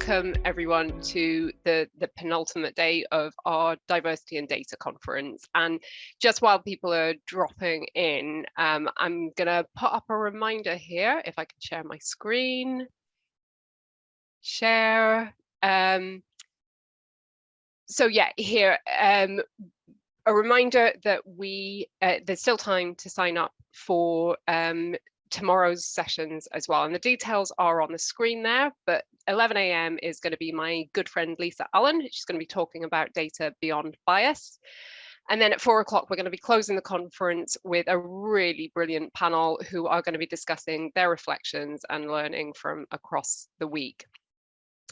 welcome everyone to the penultimate day of our Diversity and Data Conference. And just while people are dropping in, I'm going to put up a reminder here, if I can share my screen. Share. So yeah, here, a reminder that there's still time to sign up for tomorrow's sessions as well, and the details are on the screen there. But 11 a.m. is going to be my good friend Lisa Allen. She's going to be talking about data beyond bias. And then at 4 o'clock, we're going to be closing the conference with a really brilliant panel who are going to be discussing their reflections and learning from across the week.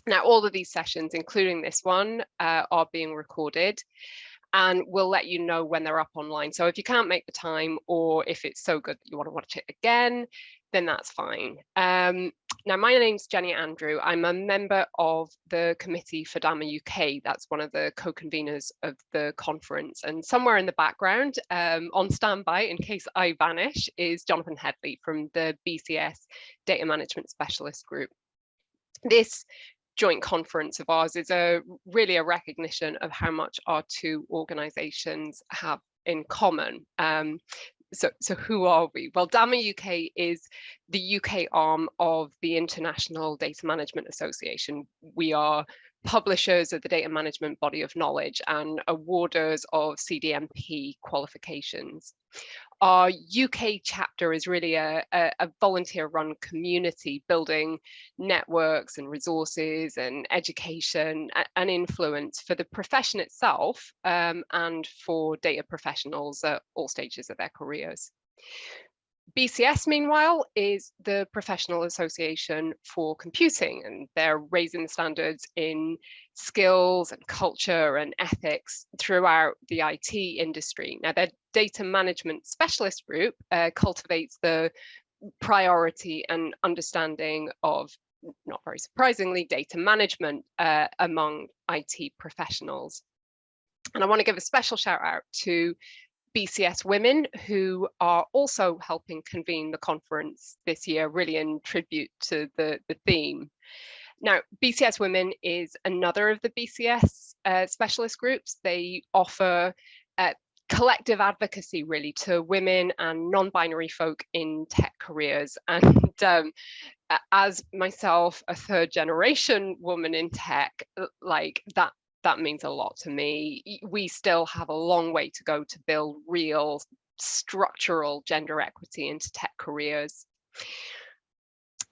Now, all of these sessions, including this one, are being recorded, and we'll let you know when they're up online. So if you can't make the time, or if it's so good that you want to watch it again, then that's fine. Now, my name's Jenny Andrew. I'm a member of the committee for DAMA UK. That's one of the co-conveners of the conference. And somewhere in the background, on standby in case I vanish, is Jonathan Headley from the BCS Data Management Specialist Group. This joint conference of ours is really a recognition of how much our two organisations have in common. So who are we? Well, DAMA UK is the UK arm of the International Data Management Association. We are publishers of the data management body of knowledge and awarders of CDMP qualifications. Our UK chapter is really a volunteer-run community, building networks and resources and education and influence for the profession itself, and for data professionals at all stages of their careers. BCS, meanwhile, is the professional association for computing, and they're raising the standards in skills and culture and ethics throughout the IT industry. Now, their data management specialist group cultivates the priority and understanding of, not very surprisingly, data management among IT professionals. And I want to give a special shout out to BCS Women, who are also helping convene the conference this year, really in tribute to the theme. Now, BCS Women is another of the BCS specialist groups. They offer collective advocacy, really, to women and non-binary folk in tech careers. And as myself, a third-generation woman in tech, like that means a lot to me. We still have a long way to go to build real structural gender equity into tech careers.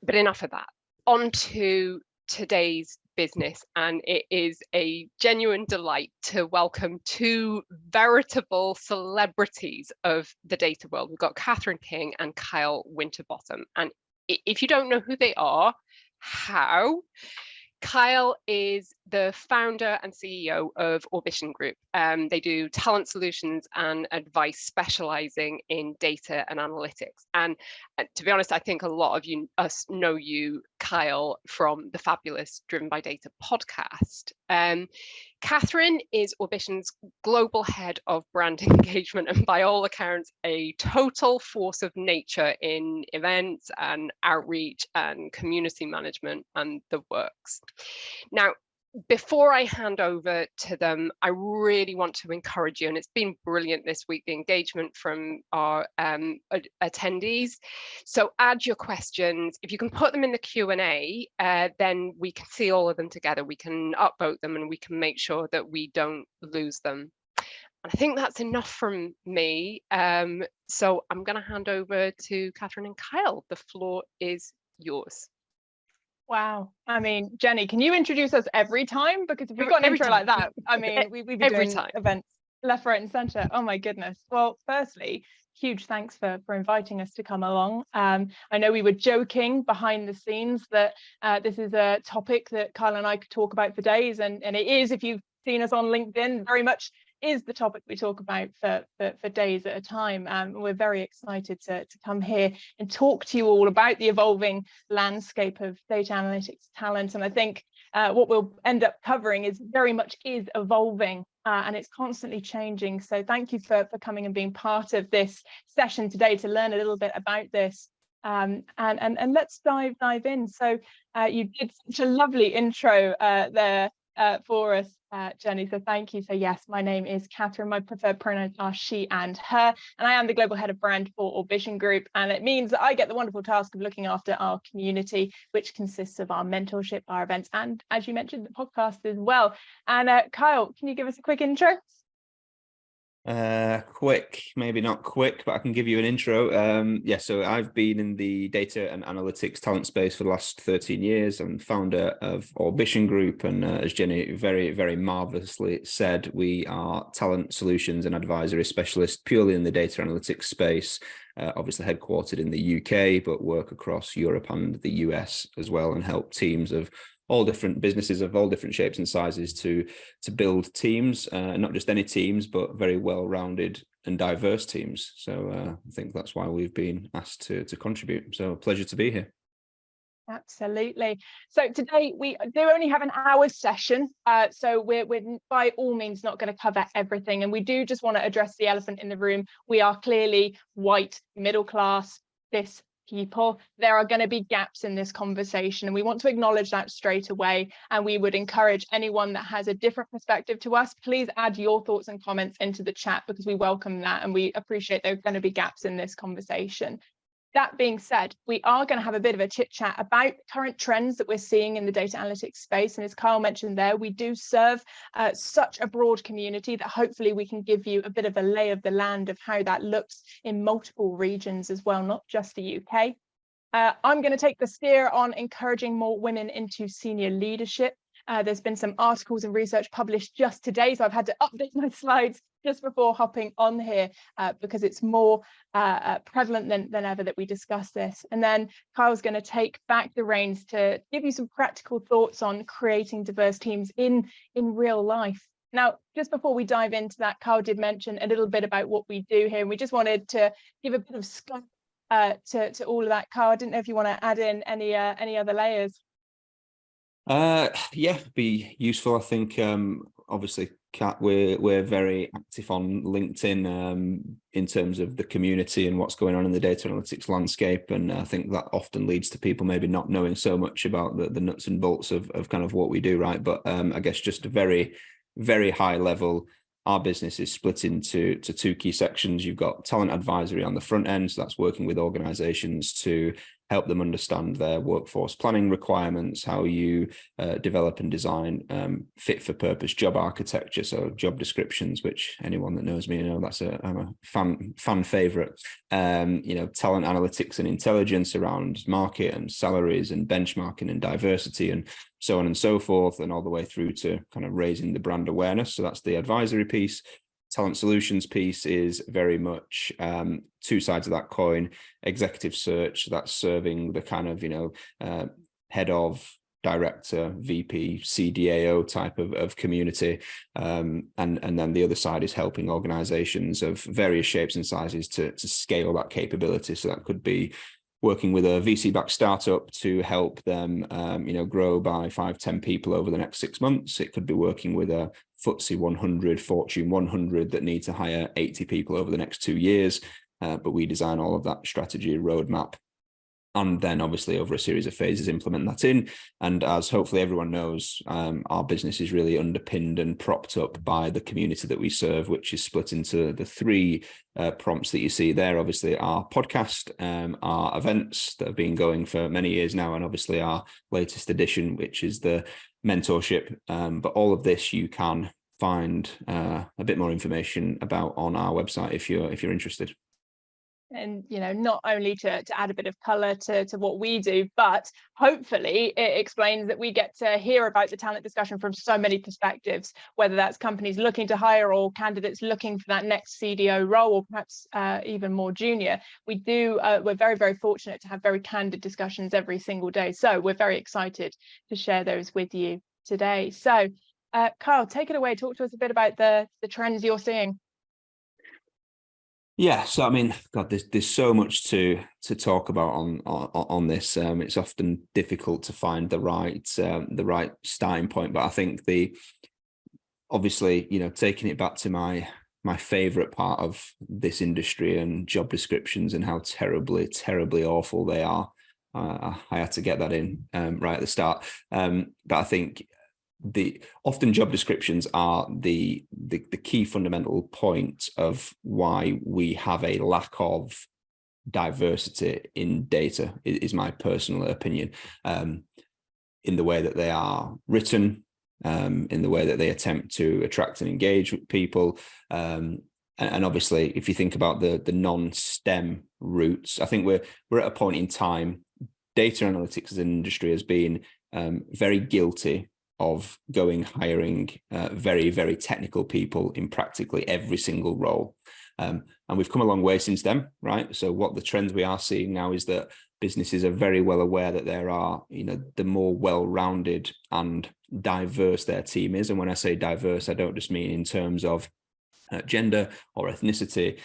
But enough of that. On to today's business, and it is a genuine delight to welcome two veritable celebrities of the data world. We've got Catherine King and Kyle Winterbottom. And if you don't know who they are, how? Kyle is the founder and CEO of Orbition Group. They do talent solutions and advice specializing in data and analytics. And to be honest, I think a lot of us know you, Kyle, from the fabulous Driven by Data podcast. Catherine is Orbition's global head of brand engagement, and by all accounts, a total force of nature in events and outreach and community management and the works. Now, before I hand over to them, I really want to encourage you, and it's been brilliant this week, the engagement from our attendees. So add your questions. If you can put them in the Q&A, then we can see all of them together. We can upvote them and we can make sure that we don't lose them. And I think that's enough from me. So I'm going to hand over to Catherine and Kyle. The floor is yours. Wow. I mean, Jenny, can you introduce us every time? Because if we've got an intro like that, I mean, we'd be doing events left, right and centre. Oh my goodness. Well, firstly, huge thanks for inviting us to come along. I know we were joking behind the scenes that this is a topic that Kyle and I could talk about for days. And it is, if you've seen us on LinkedIn, very much is the topic we talk about for days at a time. We're very excited to come here and talk to you all about the evolving landscape of data analytics talent. And I think what we'll end up covering is very much evolving and it's constantly changing. So thank you for coming and being part of this session today to learn a little bit about this. And let's dive in. So you did such a lovely intro there for us, Jenny. So thank you. So yes, my name is Catherine. My preferred pronouns are she and her, and I am the global head of brand for Ambition Group. And it means that I get the wonderful task of looking after our community, which consists of our mentorship, our events, and as you mentioned, the podcast as well. And Kyle, can you give us a quick intro? Quick, maybe not quick, but I can give you an intro. Yeah, so I've been in the data and analytics talent space for the last 13 years. I'm founder of Ambition Group, and as Jenny very, very marvelously said, we are talent solutions and advisory specialists purely in the data analytics space. Obviously headquartered in the UK, but work across Europe and the US as well, and help teams of all different businesses of all different shapes and sizes to build teams, not just any teams, but very well-rounded and diverse teams. So I think that's why we've been asked to contribute. So a pleasure to be here. Absolutely. So today we do only have an hour session, so we're by all means not going to cover everything, and we do just want to address the elephant in the room. We are clearly white, middle class, cis people. There are going to be gaps in this conversation, and we want to acknowledge that straight away. And we would encourage anyone that has a different perspective to us, please add your thoughts and comments into the chat, because we welcome that and we appreciate there are going to be gaps in this conversation. That being said, we are going to have a bit of a chit chat about current trends that we're seeing in the data analytics space. And as Kyle mentioned there, we do serve such a broad community that hopefully we can give you a bit of a lay of the land of how that looks in multiple regions as well, not just the UK. I'm going to take the steer on encouraging more women into senior leadership. There's been some articles and research published just today, so I've had to update my slides just before hopping on here because it's more prevalent than ever that we discuss this. And then Kyle's going to take back the reins to give you some practical thoughts on creating diverse teams in real life. Now, just before we dive into that, Kyle did mention a little bit about what we do here, and we just wanted to give a bit of scope to all of that. Kyle, I didn't know if you want to add in any other layers. Yeah, be useful. I think obviously, Kat, we're very active on LinkedIn in terms of the community and what's going on in the data analytics landscape, and I think that often leads to people maybe not knowing so much about the nuts and bolts of kind of what we do, right? But I guess just a very, very high level, our business is split into two key sections. You've got talent advisory on the front end, so that's working with organizations to help them understand their workforce planning requirements, how you develop and design fit for purpose job architecture, so job descriptions, which anyone that knows me, that's I'm a fan favorite. Talent analytics and intelligence around market and salaries and benchmarking and diversity and so on and so forth, and all the way through to kind of raising the brand awareness. So that's the advisory piece. Talent solutions piece is very much two sides of that coin. Executive search, that's serving the kind of head of, director, VP, CDAO type of community, and then the other side is helping organizations of various shapes and sizes to scale that capability. So that could be working with a VC-backed startup to help them, grow by 5-10 people over the next 6 months. It could be working with a FTSE 100, Fortune 100 that need to hire 80 people over the next 2 years. But we design all of that strategy roadmap, and then obviously over a series of phases implement that in. And as hopefully everyone knows, our business is really underpinned and propped up by the community that we serve, which is split into the three prompts that you see there. Obviously our podcast, our events that have been going for many years now, and obviously our latest edition, which is the mentorship. But all of this you can find a bit more information about on our website if you're interested. And not only to add a bit of color to what we do, but hopefully it explains that we get to hear about the talent discussion from so many perspectives, whether that's companies looking to hire or candidates looking for that next CDO role, or perhaps even more junior. We're very, very fortunate to have very candid discussions every single day, so we're very excited to share those with you today. So Kyle, take it away. Talk to us a bit about the trends you're seeing. Yeah, so I mean, God, there's so much to talk about on this. It's often difficult to find the right starting point, but I think obviously taking it back to my my favorite part of this industry and job descriptions and how terribly awful they are. I had to get that in right at the start. But I think often job descriptions are the key fundamental point of why we have a lack of diversity in data, is my personal opinion, in the way that they are written, in the way that they attempt to attract and engage with people. And obviously, if you think about the non-STEM routes, I think we're at a point in time, data analytics as an industry has been very guilty of hiring very, very technical people in practically every single role. And we've come a long way since then, right? So what the trends we are seeing now is that businesses are very well aware that there are, the more well-rounded and diverse their team is. And when I say diverse, I don't just mean in terms of gender or ethnicity,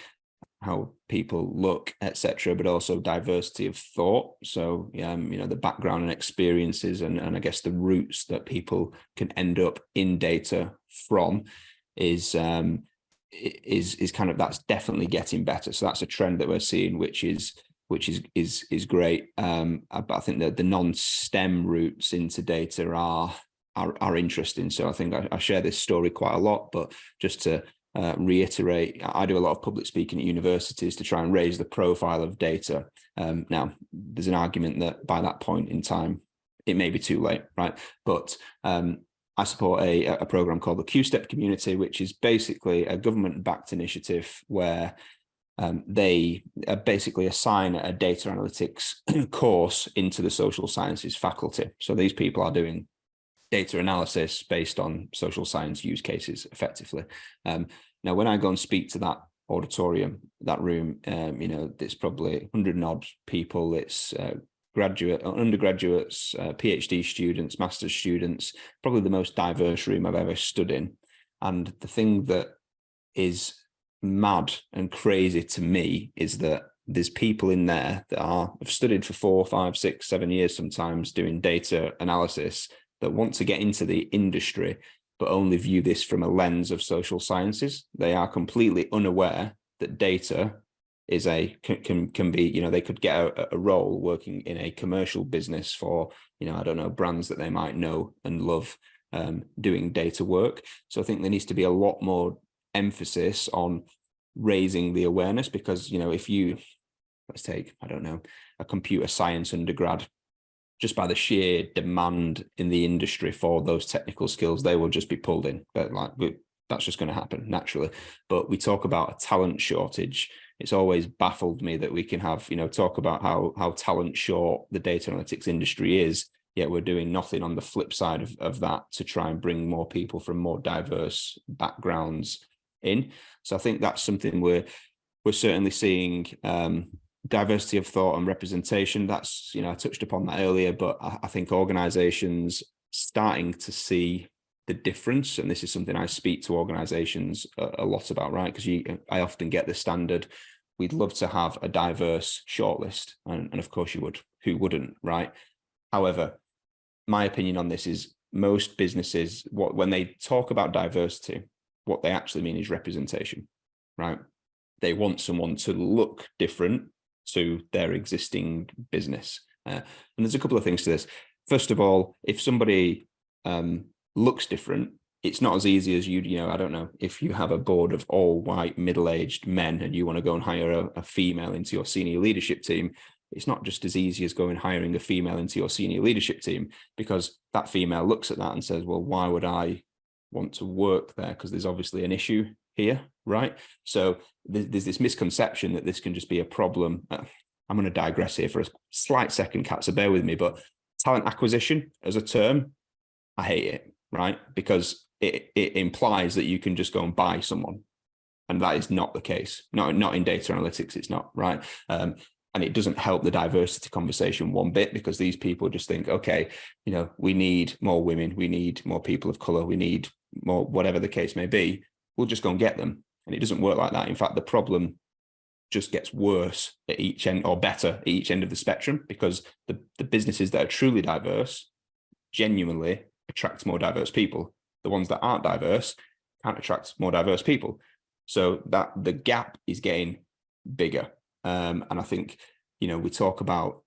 how people look, etc., but also diversity of thought. So, the background and experiences and I guess the roots that people can end up in data from is kind of, that's definitely getting better. So that's a trend that we're seeing, which is great. But I think that the non-STEM routes into data are interesting. So I think I share this story quite a lot, but just to reiterate, I do a lot of public speaking at universities to try and raise the profile of data. Now, there's an argument that by that point in time, it may be too late, right? But I support a program called the Q-Step Community, which is basically a government-backed initiative where they basically assign a data analytics course into the social sciences faculty. So these people are doing data analysis based on social science use cases effectively. Now, when I go and speak to that auditorium, that room, there's probably 100 and odd people. It's undergraduates, PhD students, master's students, probably the most diverse room I've ever stood in. And the thing that is mad and crazy to me is that there's people in there that have studied for 4, 5, 6, 7 years sometimes doing data analysis that want to get into the industry, but only view this from a lens of social sciences. They are completely unaware that data is can be, they could get a role working in a commercial business for, brands that they might know and love, doing data work. So I think there needs to be a lot more emphasis on raising the awareness, because, if you, let's take, a computer science undergrad, just by the sheer demand in the industry for those technical skills, they will just be pulled in. But that's just going to happen naturally. But we talk about a talent shortage. It's always baffled me that we can have, talk about how talent short the data analytics industry is, yet we're doing nothing on the flip side of that to try and bring more people from more diverse backgrounds in. So I think that's something we're certainly seeing. Diversity of thought and representation, that's, I touched upon that earlier, but I think organizations starting to see the difference, and this is something I speak to organizations a lot about, right? Because I often get the standard, we'd love to have a diverse shortlist, and of course you would, who wouldn't, right? However, my opinion on this is most businesses, when they talk about diversity, what they actually mean is representation, right? They want someone to look different to their existing business. And there's a couple of things to this. First of all, if somebody looks different, it's not as easy as if you have a board of all white middle-aged men and you want to go and hire a female into your senior leadership team, it's not just as easy as going hiring a female into your senior leadership team, because that female looks at that and says, well, why would I want to work there? Because there's obviously an issue here, right? So there's this misconception that this can just be a problem. I'm going to digress here for a slight second, Kat, so bear with me, but talent acquisition as a term, I hate it, right? Because it implies that you can just go and buy someone, and that is not the case. Not in data analytics, it's not, right? And it doesn't help the diversity conversation one bit, because these people just think, okay, we need more women, we need more people of color, we need more, whatever the case may be, we'll just go and get them. And it doesn't work like that. In fact, the problem just gets worse at each end, or better at each end of the spectrum, because the businesses that are truly diverse genuinely attract more diverse people. The ones that aren't diverse can't attract more diverse people. So that the gap is getting bigger. And I think, we talk about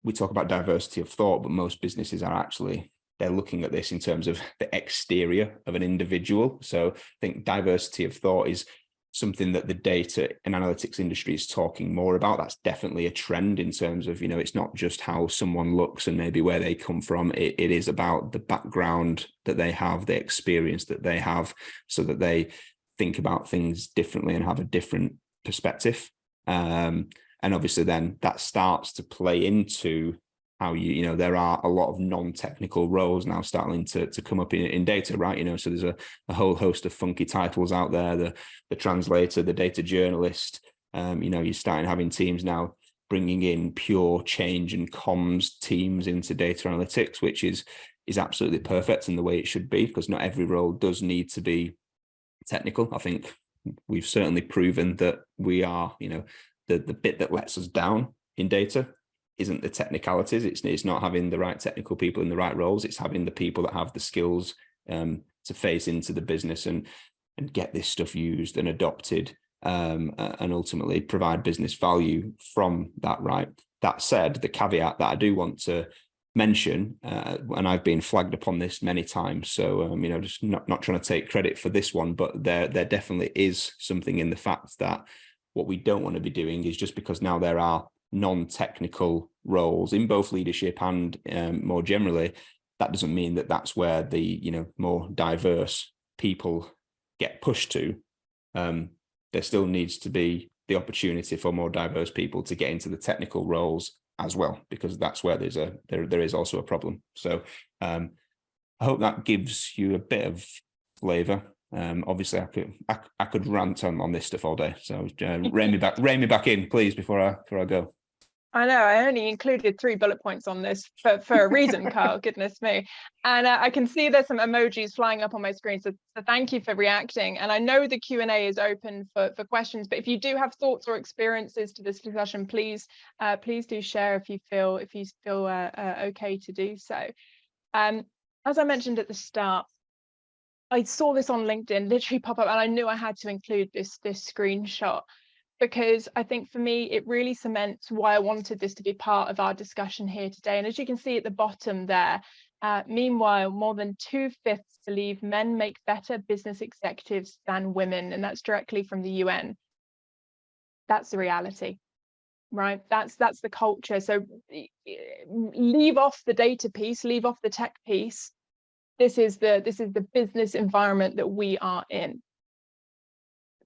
diversity of thought, but most businesses are actually, they're looking at this in terms of the exterior of an individual. So I think diversity of thought is something that the data and analytics industry is talking more about. That's definitely a trend in terms of, it's not just how someone looks and maybe where they come from. It is about the background that they have, the experience that they have, so that they think about things differently and have a different perspective. And obviously then that starts to play into how there are a lot of non-technical roles now starting to come up in data, right? So there's a whole host of funky titles out there, the translator, the data journalist. You're starting having teams now bringing in pure change and comms teams into data analytics, which is absolutely perfect in the way it should be, because not every role does need to be technical. I think we've certainly proven that we are, the bit that lets us down in data isn't the technicalities. It's not having the right technical people in the right roles. It's having the people that have the skills to face into the business and get this stuff used and adopted, and ultimately provide business value from that. Right. That said, the caveat that I do want to mention, and I've been flagged upon this many times, so just not trying to take credit for this one, but there definitely is something in the fact that what we don't want to be doing is, just because now there are non-technical roles in both leadership and more generally, that doesn't mean that that's where the more diverse people get pushed to. There still needs to be the opportunity for more diverse people to get into the technical roles as well, because that's where there is also a problem. So I hope that gives you a bit of flavor. Obviously I could rant on this stuff all day, so rein me back in, please, before I go. I know, I only included 3 bullet points on this for a reason, Carl, goodness me. And I can see there's some emojis flying up on my screen, so thank you for reacting. And I know the Q&A is open for questions, but if you do have thoughts or experiences to this discussion, please do share if you feel okay to do so. As I mentioned at the start, I saw this on LinkedIn literally pop up, and I knew I had to include this screenshot, because I think for me, it really cements why I wanted this to be part of our discussion here today. And as you can see at the bottom there, meanwhile, more than 2/5 believe men make better business executives than women. And that's directly from the UN. That's the reality, right? That's the culture. So leave off the data piece, leave off the tech piece. This is the business environment that we are in.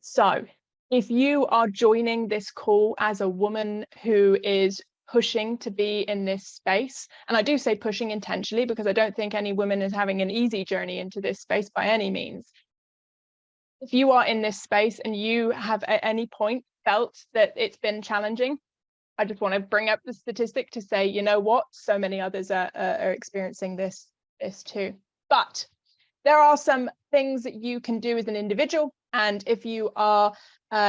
So if you are joining this call as a woman who is pushing to be in this space, and I do say pushing intentionally because I don't think any woman is having an easy journey into this space by any means. If you are in this space and you have at any point felt that it's been challenging, I just want to bring up the statistic to say, you know what, so many others are experiencing this too. But there are some things that you can do as an individual. And if you are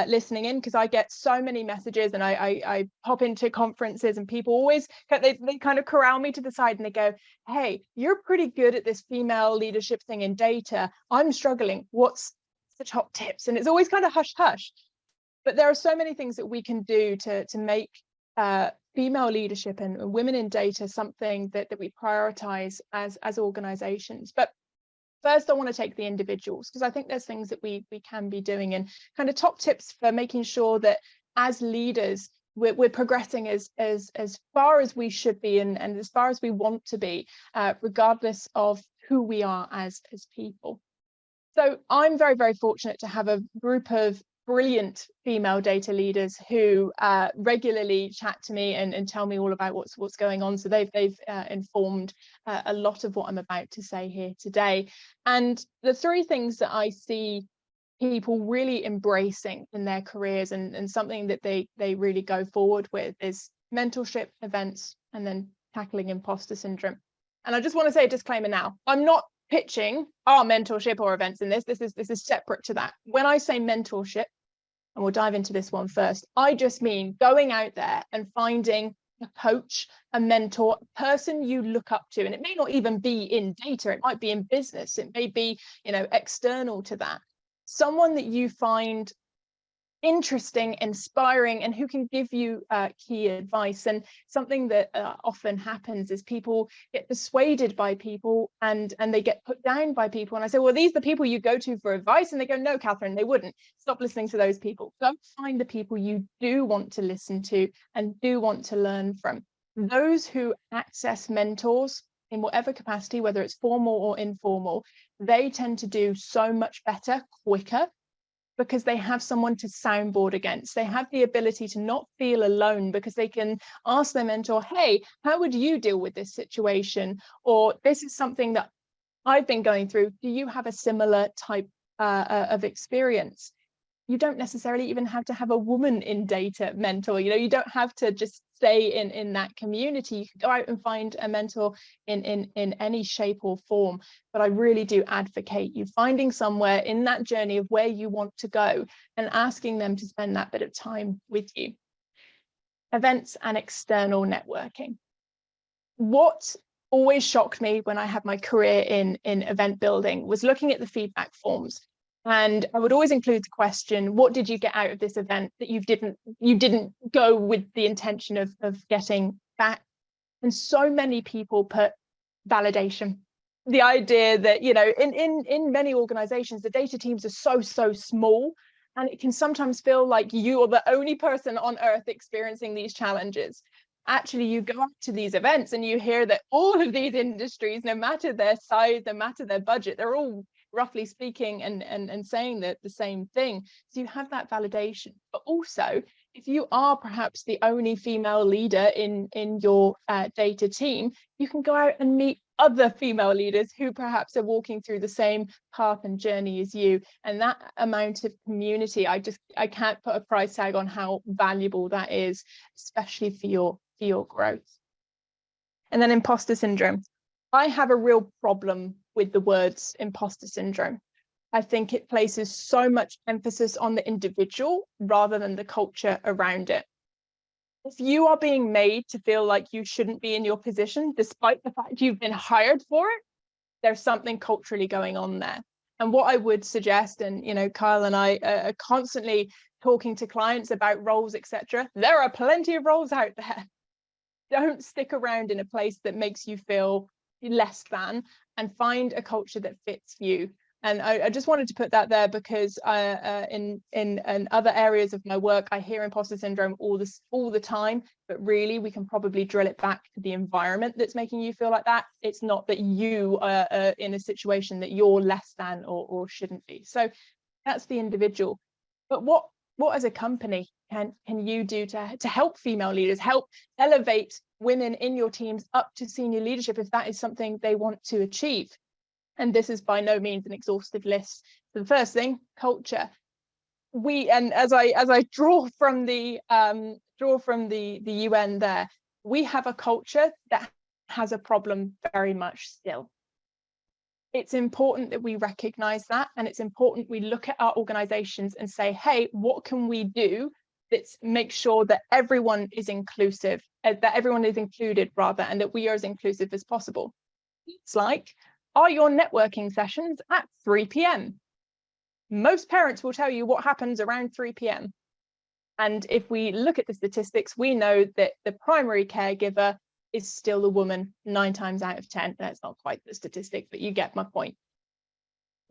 listening in, because I get so many messages and I pop into conferences and people always, they kind of corral me to the side and they go, hey, you're pretty good at this female leadership thing in data. I'm struggling. What's the top tips? And it's always kind of hush hush. But there are so many things that we can do to make female leadership and women in data something that we prioritize as organizations. But first, I want to take the individuals, because I think there's things that we can be doing, and kind of top tips for making sure that as leaders, we're progressing as far as we should be and as far as we want to be, regardless of who we are as people. So I'm very, very fortunate to have a group of brilliant female data leaders who regularly chat to me and tell me all about what's going on. So they've informed a lot of what I'm about to say here today. And the 3 things that I see people really embracing in their careers and something that they really go forward with is mentorship, events, and then tackling imposter syndrome. And I just want to say a disclaimer now. I'm not pitching our mentorship or events in this. This is separate to that. When I say mentorship, and we'll dive into this one first, I just mean going out there and finding a coach, a mentor, a person you look up to. And it may not even be in data, it might be in business, it may be, external to that. someone that you find interesting, inspiring, and who can give you key advice. And something that often happens is people get persuaded by people and they get put down by people. And I say, well, these are the people you go to for advice. And they go, no, Catherine, they wouldn't. Stop listening to those people. Go find the people you do want to listen to and do want to learn from. Those who access mentors in whatever capacity, whether it's formal or informal, they tend to do so much better, quicker, because they have someone to soundboard against. They have the ability to not feel alone because they can ask their mentor, hey, how would you deal with this situation? Or this is something that I've been going through. Do you have a similar type of experience? You don't necessarily even have to have a woman in data mentor. You don't have to just stay in that community. You can go out and find a mentor in any shape or form. But I really do advocate you finding somewhere in that journey of where you want to go and asking them to spend that bit of time with you. Events and external networking. What always shocked me when I had my career in event building was looking at the feedback forms. And I would always include the question, what did you get out of this event that you didn't go with the intention of getting back? And so many people put validation. The idea that, in many organizations, the data teams are so small, and it can sometimes feel like you are the only person on earth experiencing these challenges. Actually, you go up to these events and you hear that all of these industries, no matter their size, no matter their budget, they're all roughly speaking and saying that the same thing. So you have that validation. But also, if you are perhaps the only female leader in your data team, you can go out and meet other female leaders who perhaps are walking through the same path and journey as you. And that amount of community, I can't put a price tag on how valuable that is, especially for your growth. And then imposter syndrome. I have a real problem with the words imposter syndrome. I think it places so much emphasis on the individual rather than the culture around it. If you are being made to feel like you shouldn't be in your position, despite the fact you've been hired for it, there's something culturally going on there. And what I would suggest, and Kyle and I are constantly talking to clients about roles, etc. There are plenty of roles out there. Don't stick around in a place that makes you feel less than, and find a culture that fits you. And I just wanted to put that there because in other areas of my work, I hear imposter syndrome all the time, but really we can probably drill it back to the environment that's making you feel like that. It's not that you are in a situation that you're less than or shouldn't be. So that's the individual. But what as a company can you do to help female leaders, help elevate women in your teams up to senior leadership if that is something they want to achieve? And this is by no means an exhaustive list. So the first thing, culture. And as I draw from the UN there, we have a culture that has a problem very much still. It's important that we recognize that, and it's important we look at our organizations and say, hey, what can we do that's make sure that everyone is inclusive, that everyone is included rather, and that we are as inclusive as possible. It's like, are your networking sessions at 3 p.m? Most parents will tell you what happens around 3 p.m. And if we look at the statistics, we know that the primary caregiver is still a woman 9 times out of 10. That's not quite the statistic, but you get my point.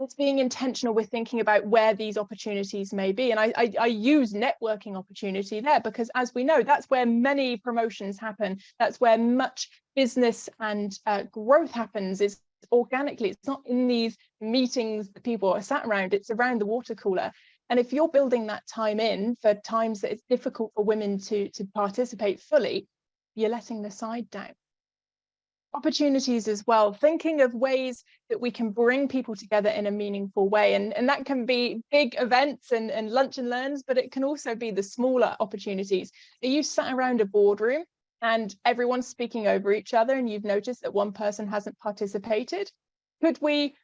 It's being intentional with thinking about where these opportunities may be. And I use networking opportunity there because, as we know, that's where many promotions happen. That's where much business and growth happens, is organically. It's not in these meetings that people are sat around, it's around the water cooler. And if you're building that time in for times that it's difficult for women to participate fully, you're letting the side down. Opportunities as well, thinking of ways that we can bring people together in a meaningful way. And that can be big events and lunch and learns, but it can also be the smaller opportunities. Are you sat around a boardroom and everyone's speaking over each other and you've noticed that one person hasn't participated? Could we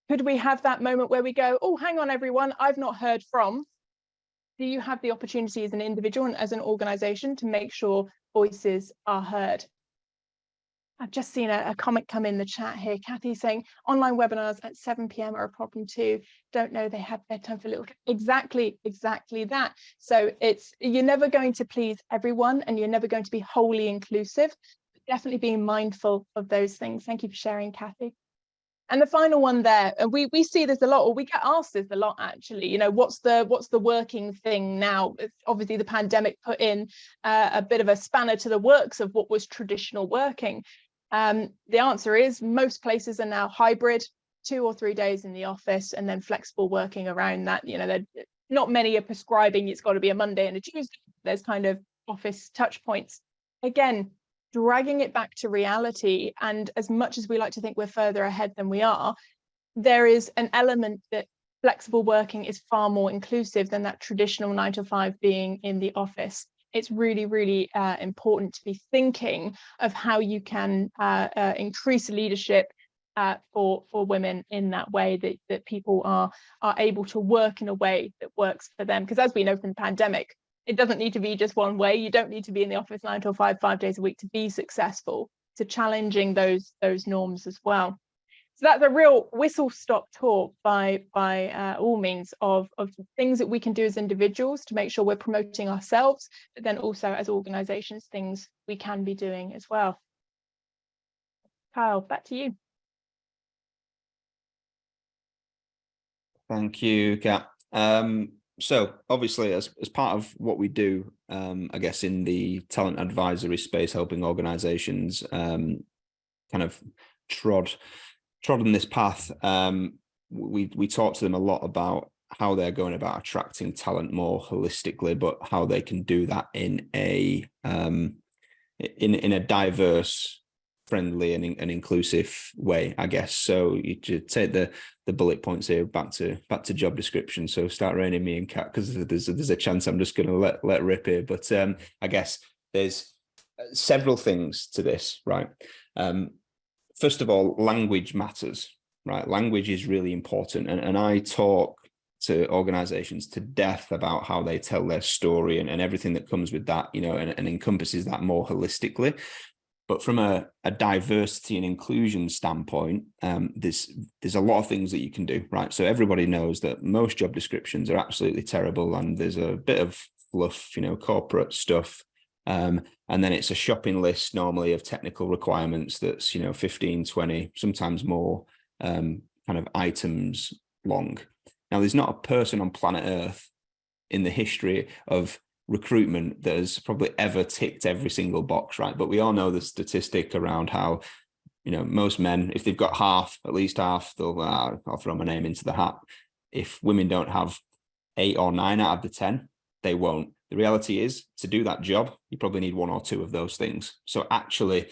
have that moment where we go, oh, hang on, everyone, I've not heard from. Do you have the opportunity as an individual and as an organization to make sure voices are heard? I've just seen a comment come in the chat here. Kathy saying online webinars at 7 p.m. are a problem too. Don't know they have bedtime for little. Exactly that. So you're never going to please everyone, and you're never going to be wholly inclusive. Definitely being mindful of those things. Thank you for sharing, Kathy. And the final one there, and we see this a lot, or we get asked this a lot actually, you know, what's the working thing now? Obviously the pandemic put in a bit of a spanner to the works of what was traditional working. The answer is most places are now hybrid, 2 or 3 days in the office, and then flexible working around that. You know, not many are prescribing it's got to be a Monday and a Tuesday. There's kind of office touch points. Again, dragging it back to reality, and as much as we like to think we're further ahead than we are, there is an element that flexible working is far more inclusive than that traditional 9 to 5 being in the office. It's really, really important to be thinking of how you can increase leadership for women in that way, that people are able to work in a way that works for them. Because as we know from the pandemic, it doesn't need to be just one way. You don't need to be in the office 9 to 5 days a week to be successful. So challenging those norms as well. So that's a real whistle-stop talk by all means of things that we can do as individuals to make sure we're promoting ourselves, but then also as organisations, things we can be doing as well. Kyle, back to you. Thank you, Kat. So obviously, as part of what we do, I guess in the talent advisory space, helping organisations kind of trodden this path, we talk to them a lot about how they're going about attracting talent more holistically, but how they can do that in a diverse, friendly and inclusive way, I guess. So you take the bullet points here back to job description. So start reining me in, Kat, because there's a chance I'm just going to let rip here. But I guess there's several things to this, right? First of all, language matters, right? Language is really important, and I talk to organizations to death about how they tell their story and everything that comes with that, you know, and encompasses that more holistically. But from a diversity and inclusion standpoint, there's a lot of things that you can do, right? So everybody knows that most job descriptions are absolutely terrible, and there's a bit of fluff, you know, corporate stuff. And then it's a shopping list normally of technical requirements that's, you know, 15, 20, sometimes more kind of items long. Now, there's not a person on planet Earth in the history of recruitment that has probably ever ticked every single box, right? But we all know the statistic around how, you know, most men, if they've got at least half, they'll I'll throw my name into the hat. If women don't have 8 or 9 out of the 10, they won't. The reality is, to do that job, you probably need 1 or 2 of those things. So actually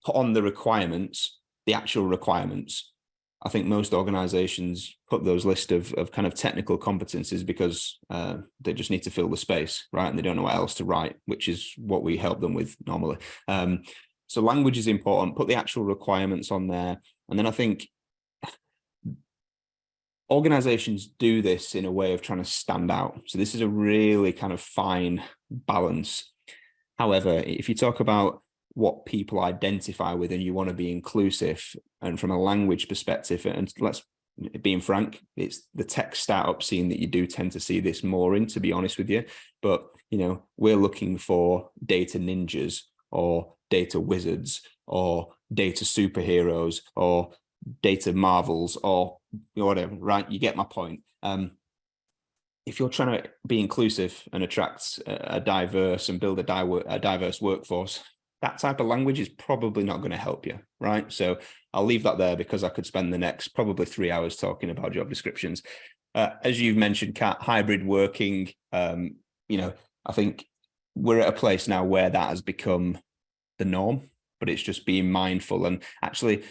put on the requirements, the actual requirements. I think most organizations put those list of kind of technical competencies because they just need to fill the space, right? And they don't know what else to write, which is what we help them with normally. So language is important. Put the actual requirements on there. And then I think organizations do this in a way of trying to stand out. So this is a really kind of fine balance. However, if you talk about what people identify with and you want to be inclusive, and from a language perspective, and let's being frank, it's the tech startup scene that you do tend to see this more in, to be honest with you. But, you know, we're looking for data ninjas or data wizards or data superheroes or data marvels or whatever, right? You get my point. If you're trying to be inclusive and attract a diverse and build a diverse workforce, that type of language is probably not going to help you, right? So I'll leave that there because I could spend the next probably 3 hours talking about job descriptions. As you've mentioned, Kat, hybrid working, you know, I think we're at a place now where that has become the norm, but it's just being mindful. And actually,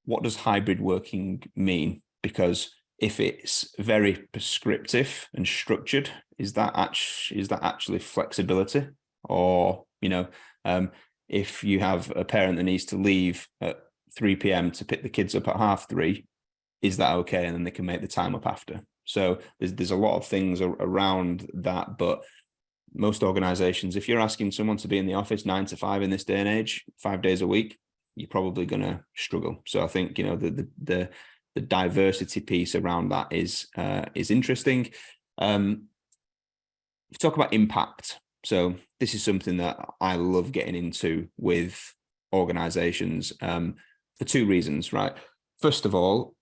what does hybrid working mean? Because if it's very prescriptive and structured, is that actually flexibility? Or, you know, if you have a parent that needs to leave at 3 p.m. to pick the kids up at 3:30, is that okay? And then they can make the time up after. So there's a lot of things around that, but most organizations, if you're asking someone to be in the office 9 to 5 in this day and age, 5 days a week, you're probably going to struggle. So I think, you know, the diversity piece around that is interesting. We talk about impact. So this is something that I love getting into with organizations for two reasons, right? First of all,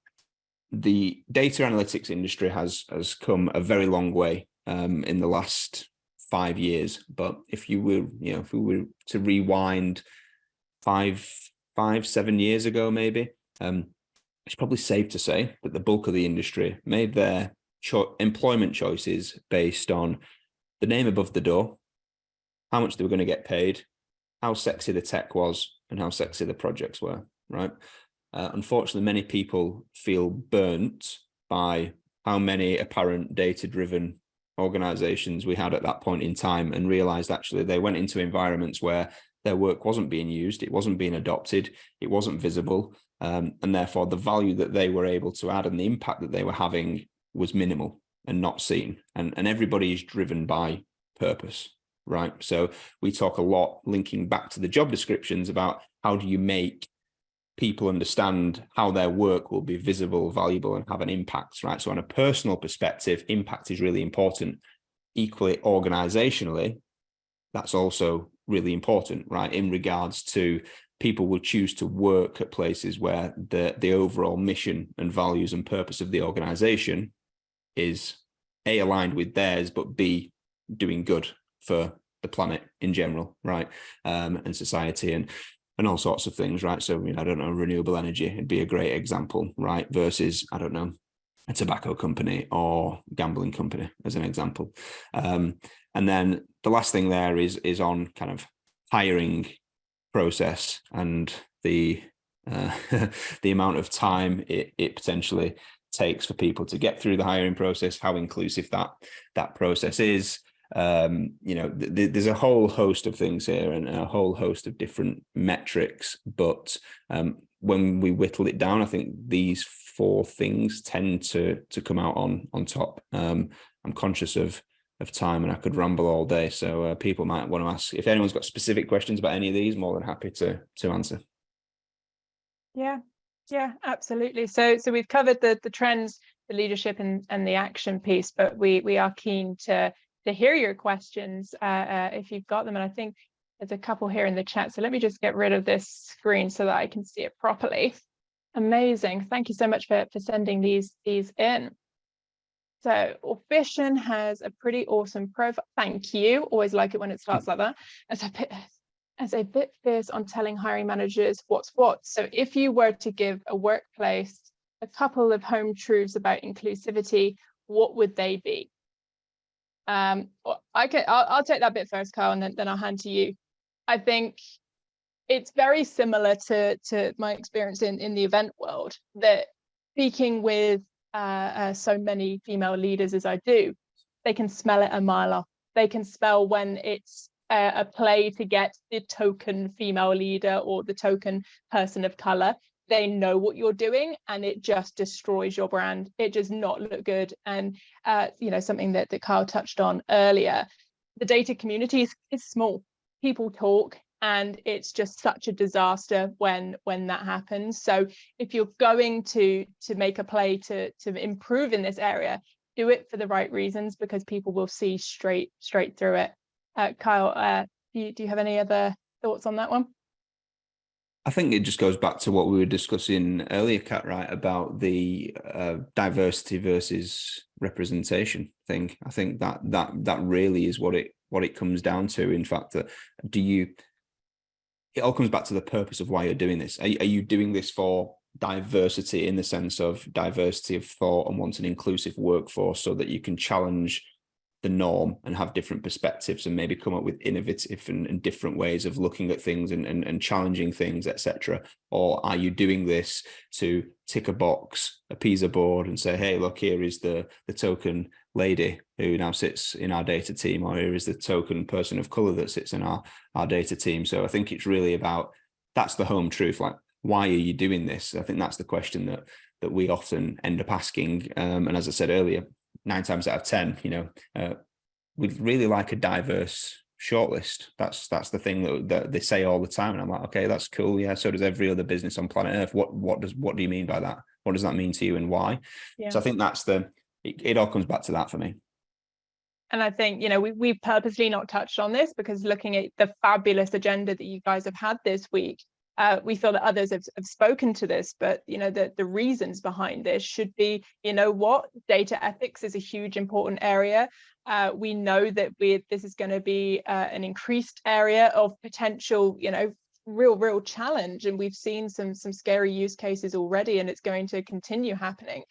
the data analytics industry has come a very long way in the last 5 years. But if we were to rewind 7 years ago, maybe, it's probably safe to say that the bulk of the industry made their employment choices based on the name above the door, how much they were going to get paid, how sexy the tech was, and how sexy the projects were, right? Unfortunately, many people feel burnt by how many apparent data-driven organizations we had at that point in time, and realized actually they went into environments where their work wasn't being used, it wasn't being adopted, it wasn't visible, and therefore the value that they were able to add and the impact that they were having was minimal and not seen. And everybody is driven by purpose, right? So we talk a lot, linking back to the job descriptions, about how do you make people understand how their work will be visible, valuable, and have an impact, right? So on a personal perspective, impact is really important. Equally, organizationally, that's also really important, right? In regards to people will choose to work at places where the overall mission and values and purpose of the organization is A, aligned with theirs, but B, doing good for the planet in general, right? And society and all sorts of things, right? So, I don't know, renewable energy would be a great example, right? Versus, I don't know, a tobacco company or gambling company, as an example. And then the last thing there is on kind of hiring process and the amount of time it potentially takes for people to get through the hiring process, how inclusive that process is. There's a whole host of things here and a whole host of different metrics, but when we whittle it down, I think these 4 things tend to come out on top. I'm conscious of time and I could ramble all day, so people might want to ask, if anyone's got specific questions about any of these, more than happy to answer. Yeah, absolutely. So we've covered the trends, the leadership and the action piece, but we are keen to hear your questions if you've got them. And I think there's a couple here in the chat. So let me just get rid of this screen so that I can see it properly. Amazing. Thank you so much for sending these in. So Orphition has a pretty awesome profile. Thank you. Always like it when it starts like that. As a bit fierce on telling hiring managers what's what. So if you were to give a workplace a couple of home truths about inclusivity, what would they be? I'll take that bit first, Kyle, and then I'll hand to you. I think it's very similar to my experience in the event world, that speaking with so many female leaders as I do, they can smell it a mile off. They can smell when it's a play to get the token female leader or the token person of color. They know what you're doing and it just destroys your brand. It does not look good. And something that Kyle touched on earlier, the data community is small. People talk and it's just such a disaster when that happens. So if you're going to make a play to improve in this area, do it for the right reasons, because people will see straight through it. Kyle, do you have any other thoughts on that one? I think it just goes back to what we were discussing earlier, Kat, right, about the diversity versus representation thing. I think that really is what it comes down to. In fact, that it all comes back to the purpose of why you're doing this. Are you doing this for diversity, in the sense of diversity of thought and want an inclusive workforce so that you can challenge the norm and have different perspectives and maybe come up with innovative and different ways of looking at things and challenging things, etc.? Or are you doing this to tick a box, appease a board and say, hey, look, here is the token lady who now sits in our data team, or here is the token person of color that sits in our data team? So I think it's really about, that's the home truth. Like, why are you doing this? I think that's the question that we often end up asking. And as I said earlier, 9 times out of 10, we'd really like a diverse shortlist. That's the thing that they say all the time, and I'm like, okay, that's cool. Yeah, so does every other business on planet Earth. What do you mean by that? What does that mean to you, and why? Yeah. So I think that's it all comes back to that for me. And I think, we've purposely not touched on this, because looking at the fabulous agenda that you guys have had this week, we feel that others have spoken to this, but the reasons behind this should be, data ethics is a huge important area. We know that this is going to be an increased area of potential, real challenge, and we've seen some scary use cases already, and it's going to continue happening.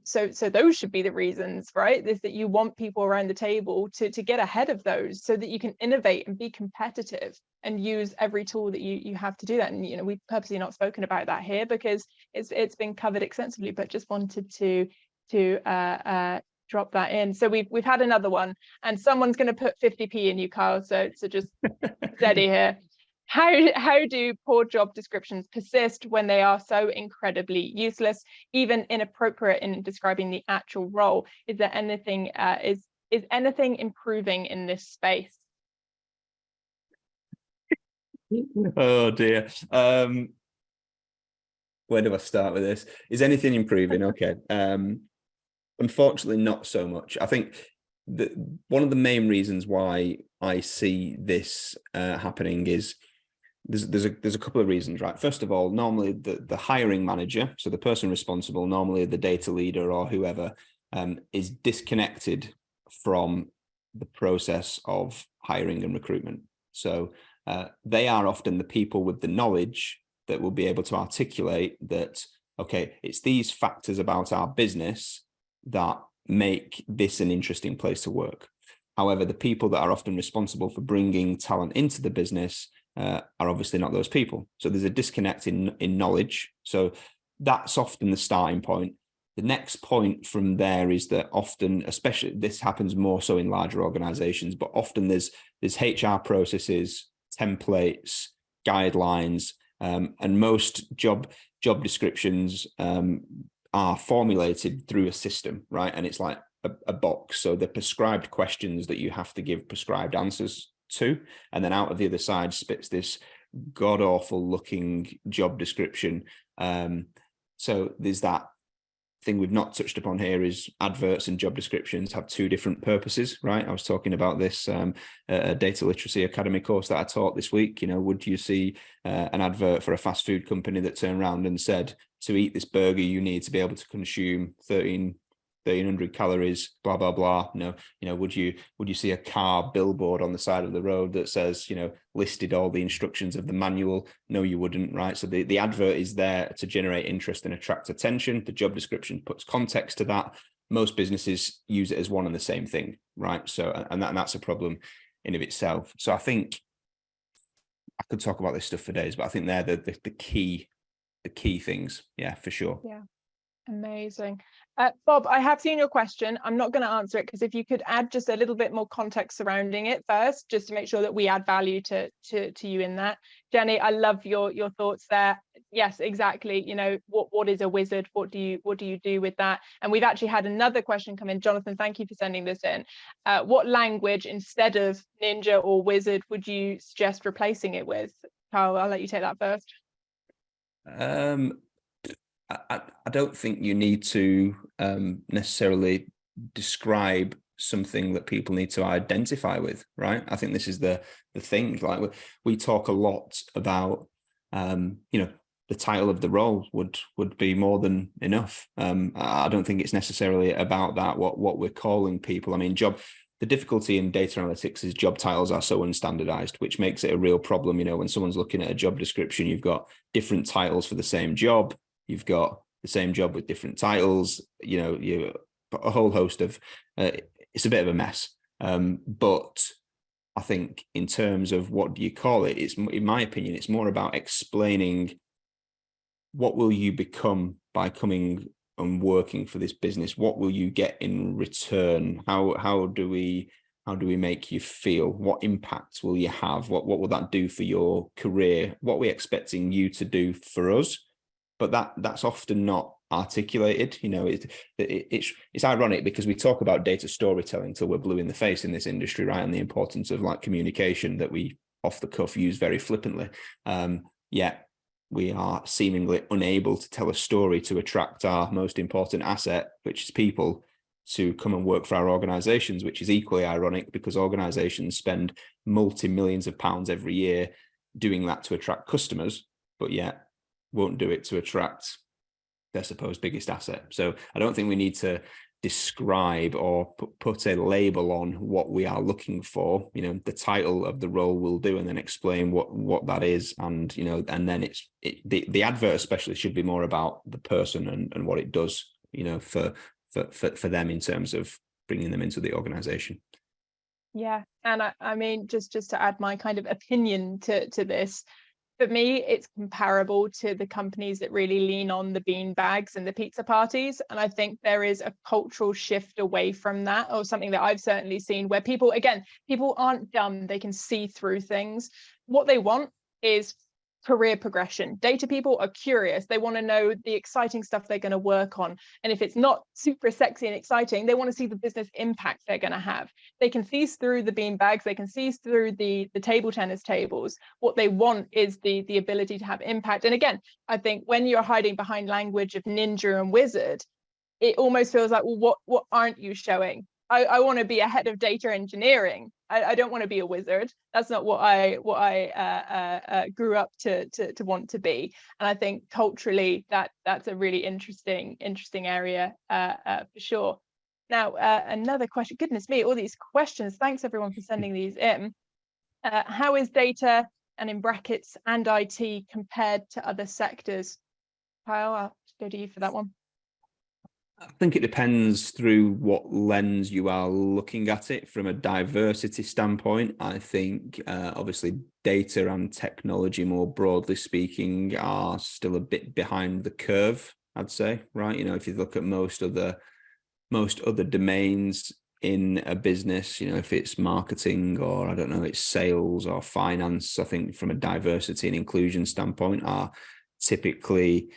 So those should be the reasons, right? Is that you want people around the table to get ahead of those, so that you can innovate and be competitive and use every tool that you have to do that. And we've purposely not spoken about that here, because it's been covered extensively, but just wanted to drop that in. So we've had another one, and someone's going to put 50p in you, Kyle, so just steady here. How do poor job descriptions persist when they are so incredibly useless, even inappropriate in describing the actual role? Is there anything is anything improving in this space? Oh dear. Where do I start with this? Is anything improving? Okay. Unfortunately, not so much. I think that one of the main reasons why I see this happening is there's a couple of reasons, right? First of all, normally the hiring manager, so the person responsible, normally the data leader or whoever, is disconnected from the process of hiring and recruitment. So they are often the people with the knowledge that will be able to articulate that, okay, it's these factors about our business that make this an interesting place to work. However, the people that are often responsible for bringing talent into the business are obviously not those people. So there's a disconnect in knowledge. So that's often the starting point. The next point from there is that often, especially this happens more so in larger organizations, but often there's HR processes, templates, guidelines, and most job descriptions are formulated through a system, right? And it's like a box. So the prescribed questions that you have to give prescribed answers to, and then out of the other side spits this god-awful looking job description. So there's that thing we've not touched upon here is adverts and job descriptions have two different purposes, right? I was talking about this a Data Literacy Academy course that I taught this week. Would you see an advert for a fast food company that turned around and said, to eat this burger, you need to be able to consume 1,300 calories, blah, blah, blah. No, would you see a car billboard on the side of the road that says, listed all the instructions of the manual? No, you wouldn't, right? So the advert is there to generate interest and attract attention. The job description puts context to that. Most businesses use it as one and the same thing, right? So, and that's a problem in of itself. So I think I could talk about this stuff for days, but I think they're the key things. Yeah, for sure. Yeah. Amazing. Bob, I have seen your question. I'm not going to answer it, because if you could add just a little bit more context surrounding it first, just to make sure that we add value to you in that. Jenny, I love your thoughts there. Yes, exactly. What is a wizard? What do you do with that? And we've actually had another question come in. Jonathan, thank you for sending this in. What language instead of ninja or wizard would you suggest replacing it with? Carl, I'll let you take that first. I don't think you need to necessarily describe something that people need to identify with, right? I think this is the thing. Like we talk a lot about, the title of the role would be more than enough. I don't think it's necessarily about that. What we're calling people. I mean, the difficulty in data analytics is job titles are so unstandardized, which makes it a real problem. When someone's looking at a job description, you've got different titles for the same job. You've got the same job with different titles, you a whole host of, it's a bit of a mess. But I think in terms of what do you call it, it's, in my opinion, it's more about explaining what will you become by coming and working for this business? What will you get in return? How do we make you feel? What impacts will you have? What will that do for your career? What are we expecting you to do for us? But that's often not articulated. It's ironic because we talk about data storytelling till we're blue in the face in this industry, right? And the importance of like communication that we off the cuff use very flippantly. Yet we are seemingly unable to tell a story to attract our most important asset, which is people, to come and work for our organizations, which is equally ironic because organizations spend multi-millions of pounds every year doing that to attract customers, but yet won't do it to attract their supposed biggest asset. So I don't think we need to describe or put a label on what we are looking for. The title of the role will do, and then explain what that is. And, and then the advert especially should be more about the person and what it does, for them in terms of bringing them into the organization. Yeah. And I mean, just to add my kind of opinion to this, for me, it's comparable to the companies that really lean on the bean bags and the pizza parties. And I think there is a cultural shift away from that, or something that I've certainly seen, where people aren't dumb. They can see through things. What they want is career progression. Data people are curious. They want to know the exciting stuff they're going to work on. And if it's not super sexy and exciting, they want to see the business impact they're going to have. They can see through the bean bags. They can see through the table tennis tables. What they want is the ability to have impact. And again, I think when you're hiding behind language of ninja and wizard, it almost feels like, well, what aren't you showing? I want to be a head of data engineering. I don't want to be a wizard. That's not what I grew up to want to be. And I think culturally that's a really interesting area for sure. Now, another question. Goodness me, all these questions. Thanks everyone for sending these in. How is data, and in brackets, and IT compared to other sectors? Kyle, I'll go to you for that one. I think it depends through what lens you are looking at it. From a diversity standpoint, I think obviously data and technology, more broadly speaking, are still a bit behind the curve, I'd say, right? If you look at most other domains in a business, if it's marketing or I don't know, it's sales or finance, I think from a diversity and inclusion standpoint are typically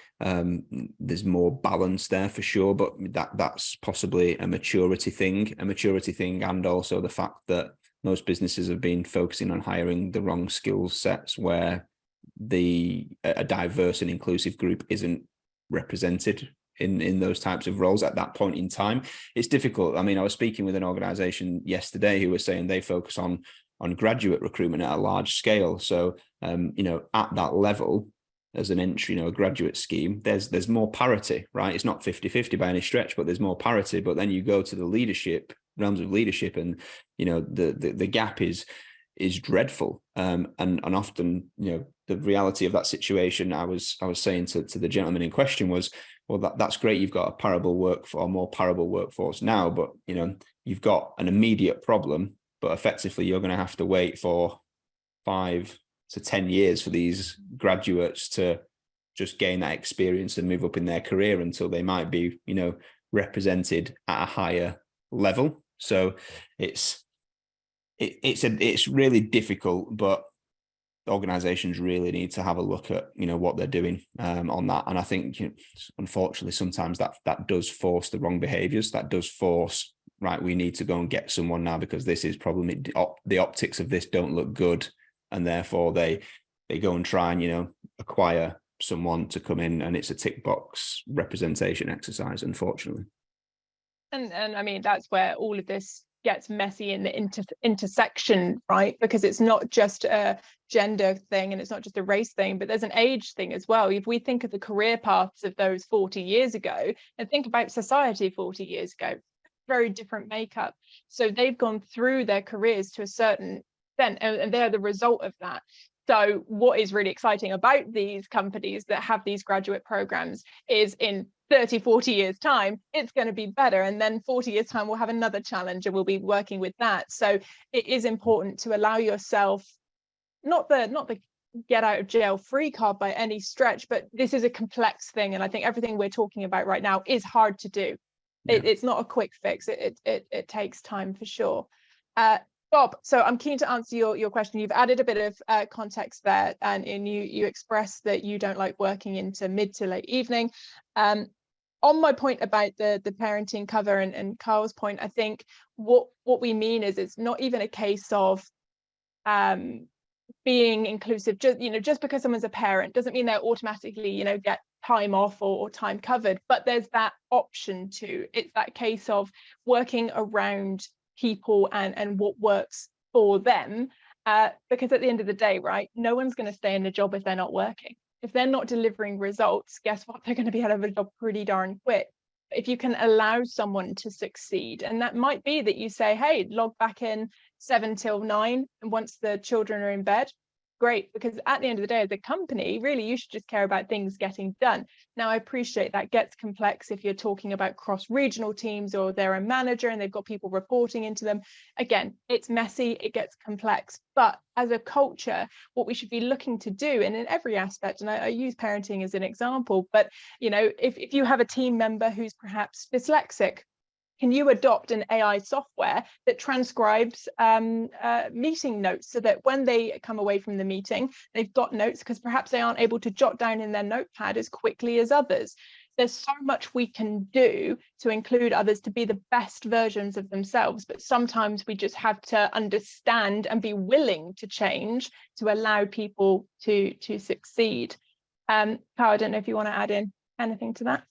there's more balance there for sure, but that's possibly a maturity thing, and also the fact that most businesses have been focusing on hiring the wrong skill sets, where a diverse and inclusive group isn't represented in those types of roles at that point in time. It's difficult. I mean, I was speaking with an organization yesterday who was saying they focus on graduate recruitment at a large scale. So at that level, as an entry, a graduate scheme, there's more parity, right? It's not 50-50 by any stretch, but there's more parity. But then you go to the realms of leadership, and the gap is dreadful. And often, the reality of that situation, I was saying to the gentleman in question was, well, that's great. You've got a more parable workforce now, but you've got an immediate problem, but effectively you're going to have to wait for 5 to 10 years for these graduates to just gain that experience and move up in their career until they might be, represented at a higher level. So it's really difficult, but organizations really need to have a look at, what they're doing on that. And I think, unfortunately, sometimes that does force the wrong behaviors. That does force, right, we need to go and get someone now because this is probably the optics of this don't look good. And therefore they go and try and, acquire someone to come in, and it's a tick box representation exercise, unfortunately. And I mean, that's where all of this gets messy in the intersection, right? Because it's not just a gender thing and it's not just a race thing, but there's an age thing as well. If we think of the career paths of those 40 years ago and think about society 40 years ago, very different makeup. So they've gone through their careers to a certain extent, and they're the result of that. So what is really exciting about these companies that have these graduate programs is in 30, 40 years time, it's going to be better. And then 40 years time, we'll have another challenge and we'll be working with that. So it is important to allow yourself, not the get out of jail free card by any stretch, but this is a complex thing. And I think everything we're talking about right now is hard to do. Yeah. It's not a quick fix. It takes time for sure. Bob, so I'm keen to answer your question. You've added a bit of context there, and you expressed that you don't like working into mid to late evening. on my point about the parenting cover and Carl's point, I think what we mean is it's not even a case of being inclusive. Just because someone's a parent doesn't mean they're automatically get time off or time covered, but there's that option too. It's that case of working around people and what works for them, because at the end of the day, right, no one's going to stay in a job if they're not working. If they're not delivering results, guess what? They're going to be out of a job pretty darn quick. If you can allow someone to succeed, and that might be that you say, hey, log back in 7 till 9, and once the children are in bed, great, because at the end of the day, as a company, really, you should just care about things getting done. Now, I appreciate that gets complex if you're talking about cross-regional teams, or they're a manager and they've got people reporting into them. Again, it's messy, it gets complex, but as a culture, what we should be looking to do, and in every aspect, and I use parenting as an example, but if you have a team member who's perhaps dyslexic, can you adopt an AI software that transcribes meeting notes, so that when they come away from the meeting, they've got notes, because perhaps they aren't able to jot down in their notepad as quickly as others. There's so much we can do to include others to be the best versions of themselves, but sometimes we just have to understand and be willing to change to allow people to succeed. Carl, I don't know if you want to add in anything to that.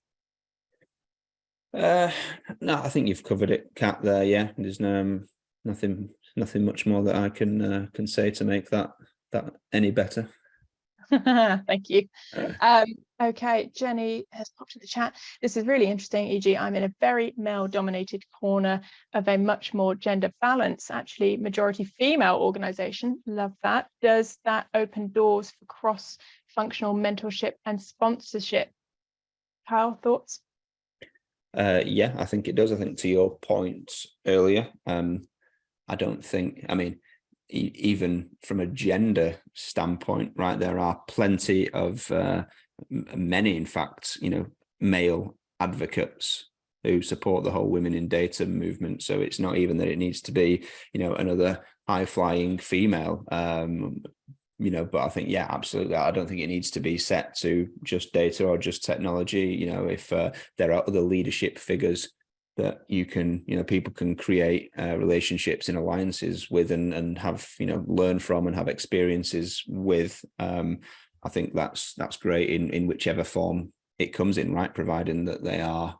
No, I think you've covered it, Kat, there. Yeah, there's nothing much more that I can say to make that any better. Thank you. Okay, Jenny has popped in the chat. This is really interesting, e.g. I'm in a very male-dominated corner of a much more gender balance, actually majority female organization. Love that. Does that open doors for cross-functional mentorship and sponsorship? Kyle, thoughts? Yeah, I think it does. I think to your point earlier, I don't think, I mean, even from a gender standpoint, right, there are plenty of many, in fact, male advocates who support the whole women in data movement. So it's not even that it needs to be, another high-flying female. But I think, yeah, absolutely. I don't think it needs to be set to just data or just technology. If there are other leadership figures that you can, people can create relationships and alliances with and have, learn from and have experiences with. I think that's great in whichever form it comes in, right? Providing that they are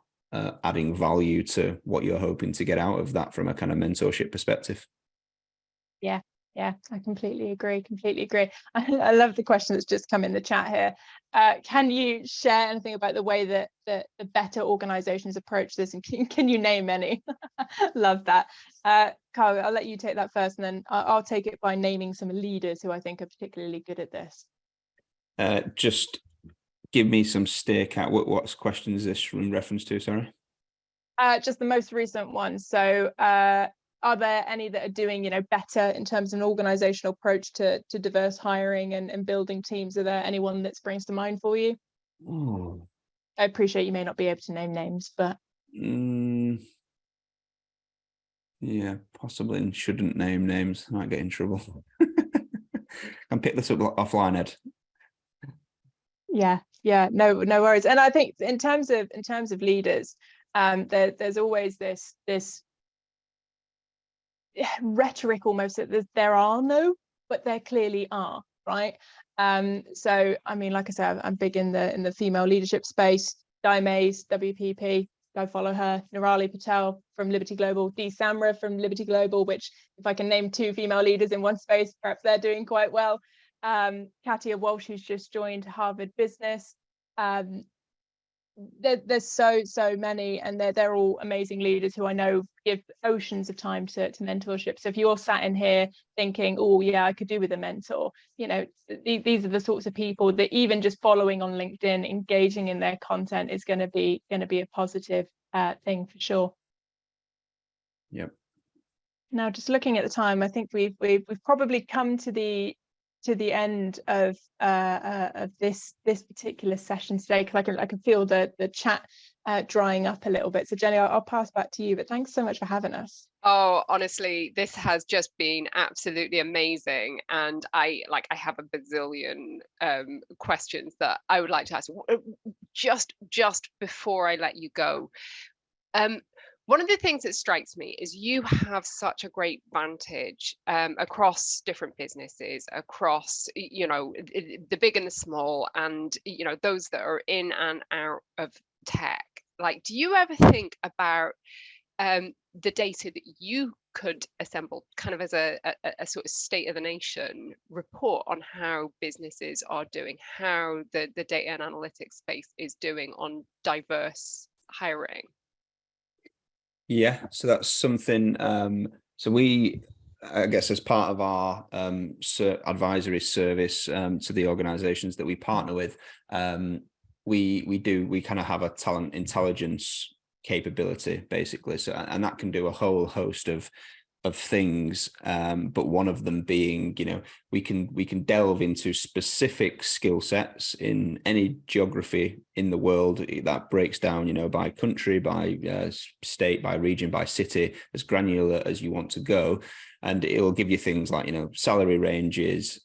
adding value to what you're hoping to get out of that from a kind of mentorship perspective. Yeah, I completely agree. I love the question that's just come in the chat here. Can you share anything about the way that the better organizations approach this, and can you name any? Love that. Carl, I'll let you take that first, and then I'll take it by naming some leaders who I think are particularly good at this. Just give me some steer, Kat. What question is this in reference to, sorry? Just the most recent one. So are there any that are doing, better in terms of an organizational approach to diverse hiring and building teams? Are there anyone that springs to mind for you? Oh. I appreciate you may not be able to name names, but yeah, possibly, and shouldn't name names. I might get in trouble. Can pick this up offline, Ed. Yeah, no worries. And I think in terms of leaders, there's always this rhetoric almost that there are no, but there clearly are, right? So I mean, like I said, I'm big in the female leadership space. Di Mays, WPP, go follow her. Nirali Patel from Liberty Global, Dee Samra from Liberty Global, which if I can name 2 female leaders in one space, perhaps they're doing quite well. Katia Walsh, who's just joined Harvard Business. There's so many, and they're all amazing leaders who I know give oceans of time to mentorship. So if you're sat in here thinking, oh yeah, I could do with a mentor, these are the sorts of people that even just following on LinkedIn, engaging in their content is going to be a positive thing for sure. Yep. Now, just looking at the time, I think we've probably come to the end of this particular session today, because I can feel the chat drying up a little bit. So Jenny, I'll pass back to you, but thanks so much for having us. Oh, honestly, this has just been absolutely amazing, and I have a bazillion questions that I would like to ask. just before I let you go, one of the things that strikes me is you have such a great vantage across different businesses, across, you know, the big and the small, and, you know, those that are in and out of tech. Like, do you ever think about the data that you could assemble kind of as a sort of state of the nation report on how businesses are doing, how the data and analytics space is doing on diverse hiring? Yeah, so that's something. So we, I guess, as part of our advisory service to the organisations that we partner with, we kind of have a talent intelligence capability, basically. So, and that can do a whole host of things, but one of them being, you know, we can delve into specific skill sets in any geography in the world that breaks down, you know, by country, by state, by region, by city, as granular as you want to go, and it will give you things like, you know, salary ranges,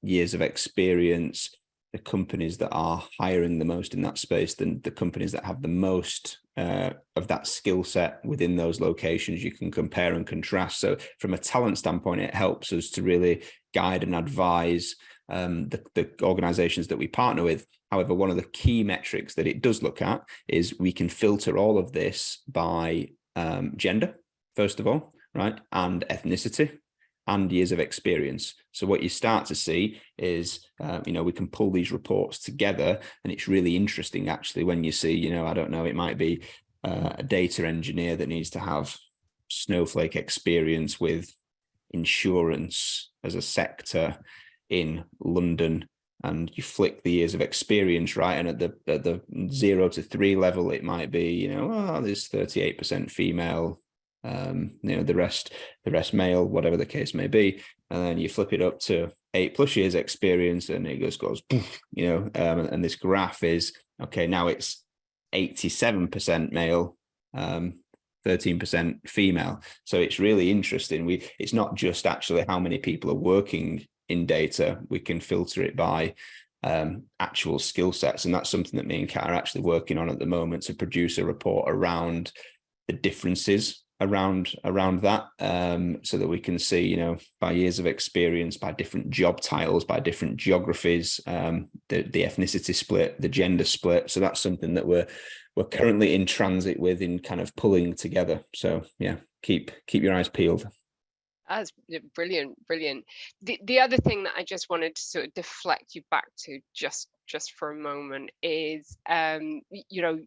years of experience, the companies that are hiring the most in that space, then the companies that have the most of that skill set within those locations. You can compare and contrast. So from a talent standpoint, it helps us to really guide and advise the organizations that we partner with. However, one of the key metrics that it does look at is we can filter all of this by gender, first of all, right, and ethnicity, and years of experience. So what you start to see is, you know, we can pull these reports together, and it's really interesting actually when you see, you know, I don't know, it might be a data engineer that needs to have Snowflake experience with insurance as a sector in London, and you flick the years of experience, right, and at the 0 to 3 level, it might be, you know, oh, there's 38% female, you know, the rest male, whatever the case may be, and then you flip it up to 8+ years experience, and it just goes, you know, and this graph is okay. Now it's 87% male, 13% female. So it's really interesting. It's not just actually how many people are working in data. We can filter it by actual skill sets, and that's something that me and Kat are actually working on at the moment, to produce a report around the differences around that, so that we can see, you know, by years of experience, by different job titles, by different geographies, the ethnicity split, the gender split. So that's something that we're currently in transit with, in kind of pulling together. So yeah, keep your eyes peeled. That's brilliant. The other thing that I just wanted to sort of deflect you back to just for a moment is, you know,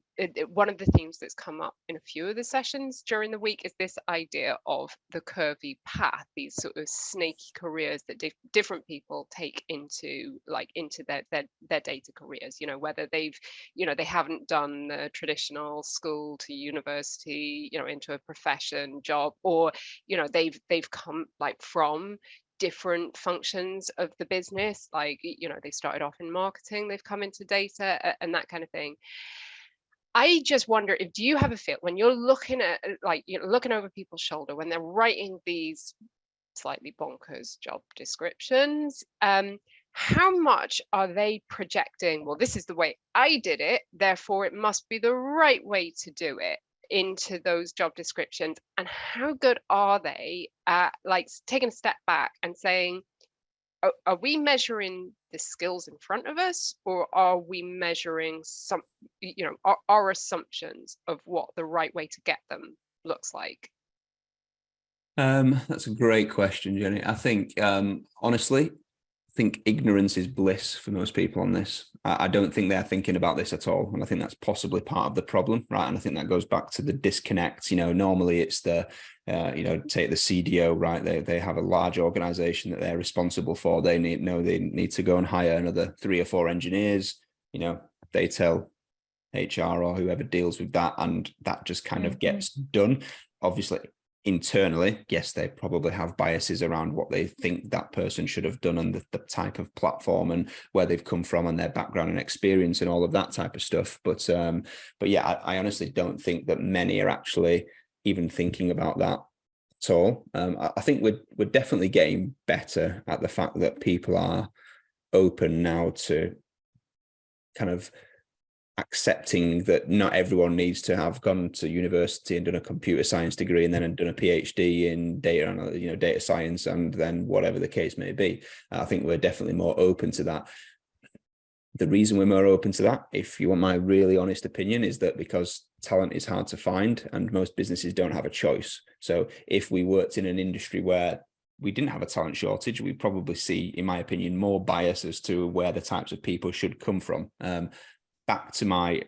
one of the themes that's come up in a few of the sessions during the week is this idea of the curvy path, these sort of snaky careers that different people take into their data careers, you know, whether they've, you know, they haven't done the traditional school to university, you know, into a profession job, or, you know, they've come like from different functions of the business, like, you know, they started off in marketing, they've come into data, and that kind of thing. I just wonder, if do you have a feel when you're looking at, like, you know, looking over people's shoulder when they're writing these slightly bonkers job descriptions, how much are they projecting, well, this is the way I did it, therefore it must be the right way to do it, into those job descriptions? And how good are they at, like, taking a step back and saying, are we measuring the skills in front of us, or are we measuring some, you know, our assumptions of what the right way to get them looks like? That's a great question, Jenny. I think, honestly, I think ignorance is bliss for most people on this. I don't think they're thinking about this at all, and I think that's possibly part of the problem, right? And I think that goes back to the disconnect. You know, normally it's the, you know, take the CDO, right? They have a large organization that they're responsible for. They need to go and hire another 3 or 4 engineers. You know, they tell HR or whoever deals with that, and that just kind of gets done. Obviously, internally, yes, they probably have biases around what they think that person should have done, and the type of platform and where they've come from and their background and experience and all of that type of stuff. But yeah, I honestly don't think that many are actually even thinking about that at all. I think we're definitely getting better at the fact that people are open now to kind of accepting that not everyone needs to have gone to university and done a computer science degree and then done a PhD in data science, and then whatever the case may be. I think we're definitely more open to that. The reason we're more open to that, if you want my really honest opinion, is that because talent is hard to find and most businesses don't have a choice. So if we worked in an industry where we didn't have a talent shortage, we probably see, in my opinion, more bias as to where the types of people should come from. Back to my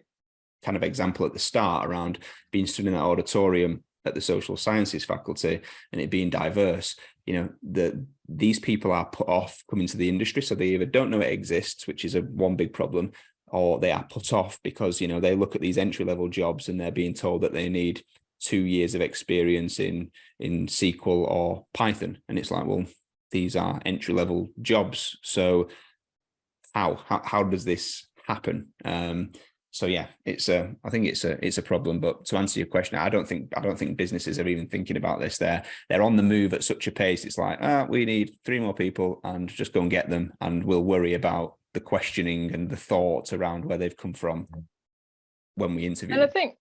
kind of example at the start around being stood in that auditorium at the social sciences faculty and it being diverse, these people are put off coming to the industry. So they either don't know it exists, which is one big problem, or they are put off because, they look at these entry-level jobs and they're being told that they need 2 years of experience in SQL or Python. And it's like, well, these are entry-level jobs. So how does this happen? So yeah, I think it's a problem. But to answer your question, I don't think businesses are even thinking about this. They're on the move at such a pace. It's like, we need 3 more people and just go and get them, and we'll worry about the questioning and the thought around where they've come from when we interview. And I think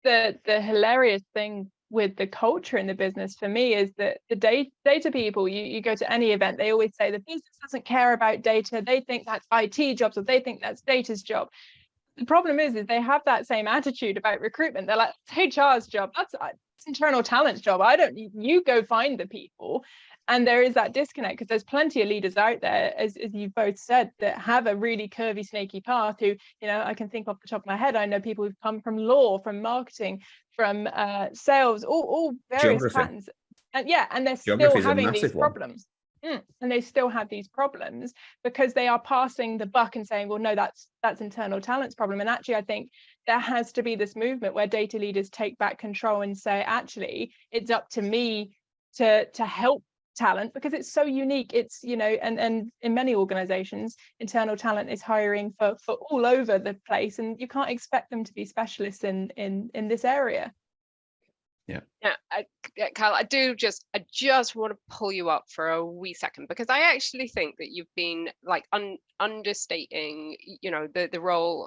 the hilarious thing with the culture in the business for me is that the data people, you go to any event, they always say the business doesn't care about data. They think that's IT jobs, or they think that's data's job. The problem is they have that same attitude about recruitment. They're like, it's HR's job. That's internal talent's job. You go find the people. And there is that disconnect because there's plenty of leaders out there, as you've both said, that have a really curvy, snaky path who, I can think off the top of my head, I know people who've come from law, from marketing, from sales, all various patterns. And they're still having these problems. And they still have these problems because they are passing the buck and saying, well, no, that's internal talent's problem. And actually, I think there has to be this movement where data leaders take back control and say, actually, it's up to me to help talent because it's so unique. It's, and in many organizations, internal talent is hiring for all over the place, and you can't expect them to be specialists in this area. Yeah. Kyle, I just want to pull you up for a wee second, because I actually think that you've been like understating, the role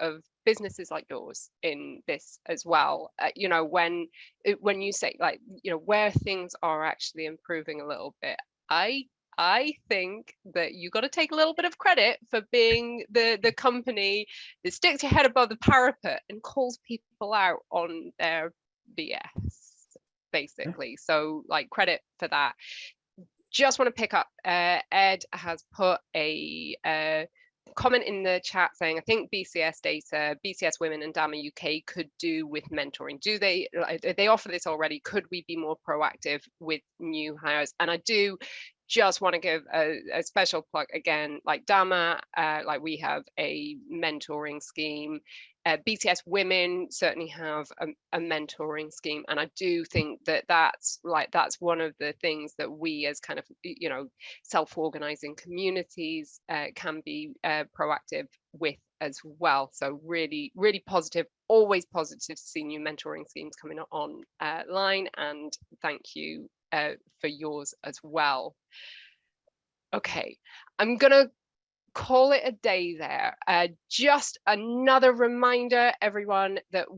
of businesses like yours in this as well. When you say where things are actually improving a little bit, I think that you got to take a little bit of credit for being the company that sticks your head above the parapet and calls people out on their BS, basically. So credit for that. Just want to pick up, Ed has put a comment in the chat saying, I think BCS data, BCS Women and DAMA UK could do with mentoring. Do they offer this already? Could we be more proactive with new hires? And I do just want to give a special plug again, DAMA, we have a mentoring scheme. BCS Women certainly have a mentoring scheme, and I do think that's one of the things that we as kind of self-organizing communities can be proactive with as well. So really, really positive, always positive to see new mentoring schemes coming online, and thank you for yours as well. Okay, I'm gonna call it a day there. Just another reminder, everyone, that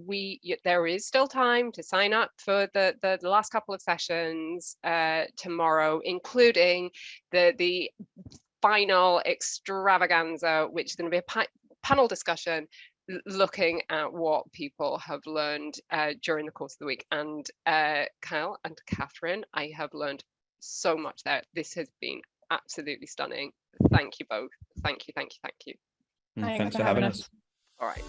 there is still time to sign up for the last couple of sessions tomorrow, including the final extravaganza, which is going to be a panel discussion looking at what people have learned during the course of the week. And Kyle and Catherine, I have learned so much there. This has been absolutely stunning. Thank you both. Thank you. Thanks for having us. All right.